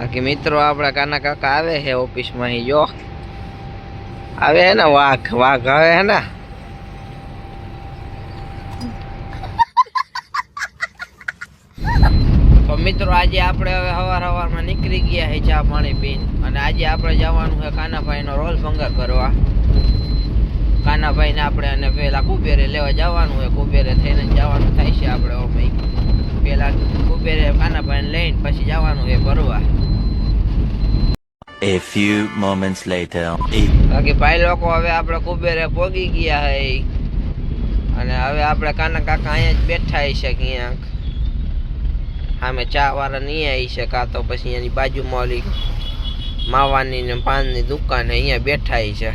બાકી મિત્રો આપડા કાના કાકા આવે છે ઓફિસ માં જો આવે હે ને વાઘ આવે હે ને તો મિત્રો આજે આપણે હવે સવારમાં નીકળી ગયા છે ચા પાણી પીને અને આજે આપણે જવાનું છે કાનાભાઈ નો રોલ ભંગાર કરવા કાનાભાઈ ને આપણે અને પેલા કુબેરે લેવા જવાનું છે કુબેરે થઈને જવાનું થાય છે આપણે ઓમે પેલા કુબેરે કાનાભાઈ ને લઈને પછી જવાનું છે ભરવા. A few moments later. બાકી ભાઈ લોકો હવે આપણે કુબેરે પોગી ગયા હે અને હવે આપણે કાના કાકા અહીંયા જ બેઠા છે ક્યાંક સામે ચા વાળા નહીં આવી છે કાં તો પછી એની બાજુમાં ઓલી માવાની ને પાનની દુકાન અહીંયા બેઠા છે.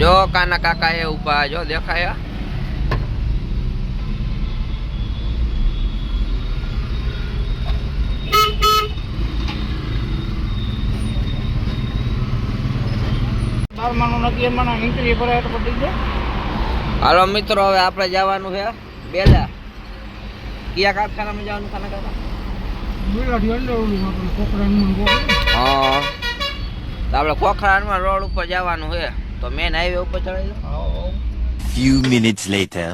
જો કાના કાકા એ ઉભા જો દેખાયા હાલો મિત્રો હવે આપણે જવાનું છે બેલા કયા કારખાનામાં જવાનું કાના કાકા હા તો આપણે ખોખરામાં રોડ ઉપર જવાનું છે તો મેન હાઈવે ઉપર ચડાવી દો. Few minutes later.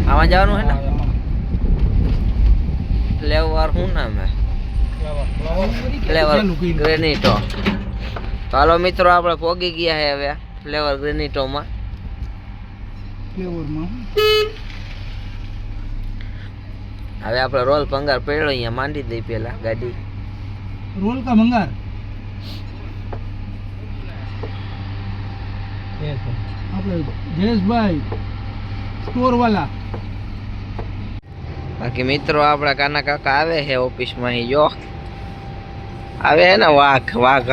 આમાં જવાનું છે ને ફ્લેવર શું નામ હે ફ્લેવર ગ્રેનિટો. તો હાલો મિત્રો આપણે પોગી ગયા છે હવે ફ્લેવર ગ્રેનિટોમાં. હવે આપણે રોલ ભંગાર પડ્યો અહીંયા માંડી દઈ પેલા ગાડી रोल का मंगार આપણે જયેશભાઈ સ્ટોર વાલા. બાકી મિત્રો આપણા કાના કાકા આવે છે ઓફિસ માં જો આવે હે ને વાઘ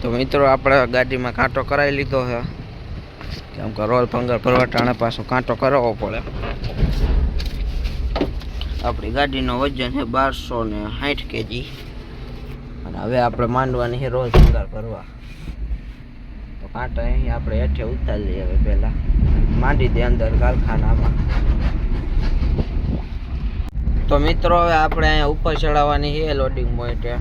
તો મિત્રો આપણે ગાડીમાં કાંટો કરાવી લીધો છે કેમ કે રોલ ભંગાર ભરવા ટાણે પાછો કાંટો કરાવવો પડે. આપણી ગાડીનો વજન છે 1260 kg અને હવે આપણે માંડવાની છે રોલ ભંગાર ભરવા. તો કાંટા અહીં આપણે હેઠે ઉતારી લઈએ હવે પહેલા માંડી દે અંદર કારખાનામાં. તો મિત્રો હવે આપણે અહીંયા ઉપર ચડાવવાની છે લોડિંગ પોઈન્ટે.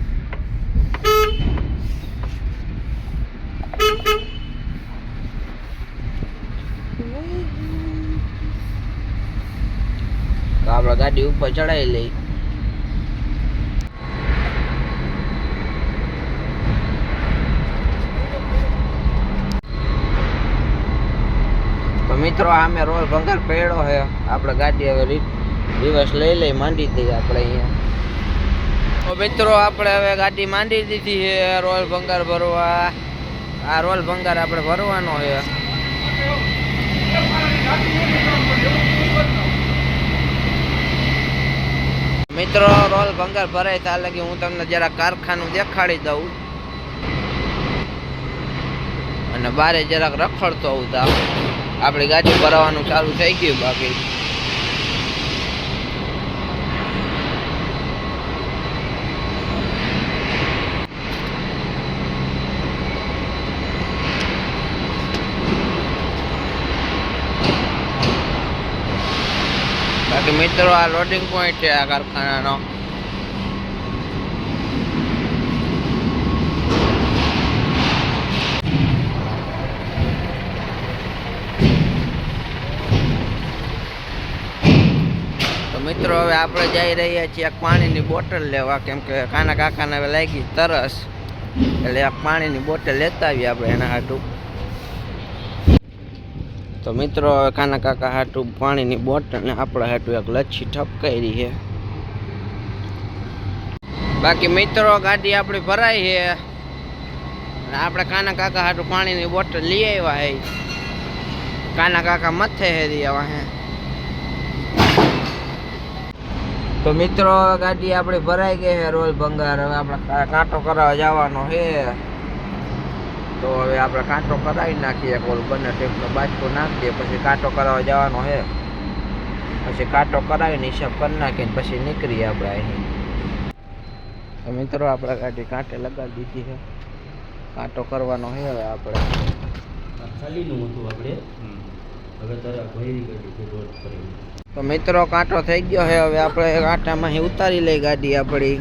તો આપણે ગાડી ઉપર ચડાવી લઈ. તો મિત્રો આમે રોલ ભંગાર પડ્યો છે આપણે ગાડી હવે રિવર્સ લઈ માંડી દઈએ આપણે અહીંયા. તો મિત્રો આપણે હવે ગાડી માંડી દીધી છે રોલ ભંગાર ભરવા. આ રોલ ભંગાર આપણે ભરવાનો છે. મિત્રો રોલ ભંગાર ભરાય ત્યાં લગી હું તમને જરા કારખાનું દેખાડી દઉં અને બારે જરાક રખડતો હોઉં તો આપણી ગાડી ભરાવાનું ચાલુ થઈ ગયું. બાકી મિત્રો આ લોડિંગ પોઈન્ટ છે આ કારખાનાનો. તો મિત્રો હવે આપણે જઈ રહ્યા છીએ એક પાણીની બોટલ લેવા કેમ કે કાના કાકાને હવે લાગી તરસ એટલે એક પાણીની બોટલ લેતા આવીએ આપણે એના હાટું. તો મિત્રો હવે કાના કાકા હાટું પાણીની બોટલ ને આપણા હાટું એક લચ્છી ઠપકારી છે. બાકી મિત્રો ગાડી આપણી ભરાઈ છે અને આપણે કાના કાકા હાટું પાણીની બોટલ લઈ આવ્યા હે. કાના કાકા મથે હેરી આવા હે. તો મિત્રો ગાડી આપણી ભરાઈ ગઈ છે રોલ ભંગાર. હવે આપણે કાંટો કરાવવા જવાનો છે તો હવે આપણે કાંટો કરાવી નાખીએ, ઓલ બંને ટેપનો બાજકો નાખીએ, પછી કાંટો કરાવવા જવાનો છે. પછી કાંટો કરાવીને હિસાબ કરી નાખીને પછી નીકળીએ આપણે અહીં. તો મિત્રો આપણે ગાડી કાંટે લગાડી દીધી છે, કાંટો કરવાનો છે હવે આપણે. ખાલીનું હતું આપણે હવે તારા ભૈરી ગાડી છે રોડ પર. તો મિત્રો કાંટો થઈ ગયો છે, હવે આપણે કાંટામાં અહીં ઉતારી લઈ ગાડી આપણી.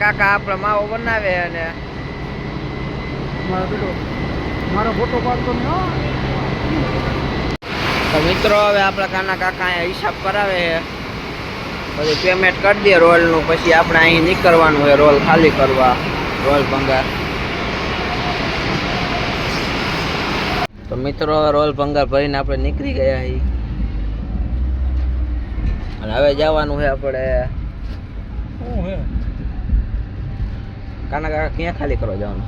કાકા આપણે માવો બનાવે અને મારો ફોટો પાડતો ને તો મિત્રો હવે આપણા કાના કાકા અહીંયા હિસાબ કરાવે છે, પછી પેમેન્ટ કરી દે રોલનું, પછી આપણે અહીં નીકળવાનું હોય રોલ ખાલી કરવા, રોલ ભંગાર. તો મિત્રો રોલ ભંગાર ભરીને આપણે નીકળી ગયા છીએ અને હવે જવાનું છે આપણે. શું હે કાના કાકા ક્યાં ખાલી કરવા જવાનું?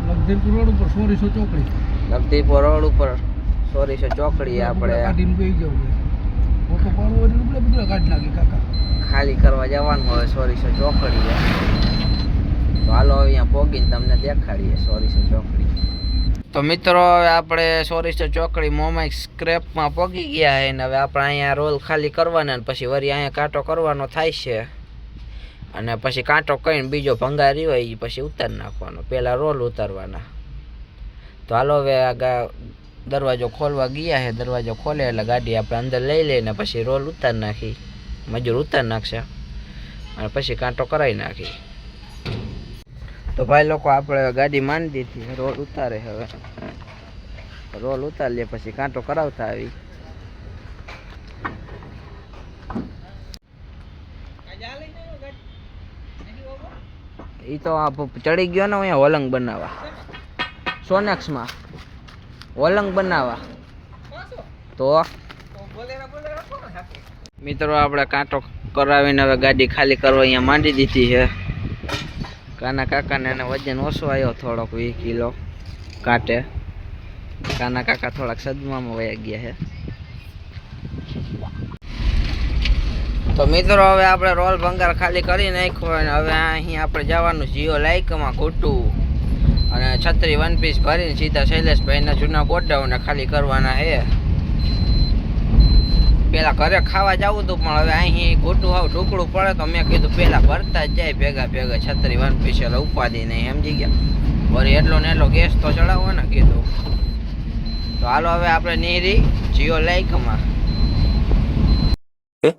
લગધીરપુર રોડ ઉપર 100 ચોકડી લગતીપુર રોડ ઉપર 100 ચોકડી આપણે કાઢીને બેસી જવું ફોટો પાડવો એટલે બધા કાઢી નાખી કાકા. ખાલી કરવા જવાનું હવે 100 ચોકડી. તો હાલો અહીંયા પોગીને તમને દેખાડીએ 100 ચોકડી. તો મિત્રો હવે આપણે 100 ચોકડી મોમાઈ સ્ક્રેપમાં પોગી ગયા છે ને હવે આપણે અહીંયા રોલ ખાલી કરવાના ને પછી વળી અહીંયા કાંટો કરવાનો થાય છે અને પછી કાંટો કરીને બીજો ભંગારી હોય એ પછી ઉતારી નાખવાનો, પહેલાં રોલ ઉતારવાના. તો હાલો હવે આ દરવાજો ખોલવા ગયા છે, દરવાજો ખોલે એટલે ગાડી આપણે અંદર લઈ લઈને પછી રોલ ઉતારી નાખી, મજૂર ઉતારી નાખશે અને પછી કાંટો કરાવી નાખી. તો ભાઈ લોકો આપણે ગાડી માંડી દીધી, રોલ ઉતારે હવે. રોલ ઉતારી લે પછી કાંટો કરાવતા આવી. એ તો ચડી ગયો ને અહીંયા વલંગ બનાવવા, સોનેક્સમાં વલંગ બનાવવા. તો મિત્રો આપણે કાંટો કરાવીને હવે ગાડી ખાલી કરવા અહીંયા માંડી દીધી છે. કાના કાકાને એને વજન ઓછો આવ્યો થોડોક 20 કિલો કાંટે. કાના કાકા થોડાક સદમામાં વયા ગયા છે. તો મિત્રો હવે આપણે રોલ ભંગાર ખાલી કરી નાખ્યો અને હવે અહીં આપણે જવાનું જીઓ લાઇકમાં ખોટું અને છત્રી 1 પીસ ભરીને સીધા શૈલેષભાઈના જૂના ગોડાઉને ખાલી કરવાના છે. પેલા ઘરે ખાવા જવું હતું પણ હવે અહીં ગોટું હાવ ઢોકળું પડે તો મેં કીધું પેલા ભરતા જ જાય ભેગા ભેગા છત્રી 1 પીસ એટલે ઉપાધિ નહીં, સમજી ગયા. વળી એટલો ને એટલો ગેસ તો ચડાવો ને કીધું. તો હાલો હવે આપણે નીરી જીઓ લાઇકમાં. Eh?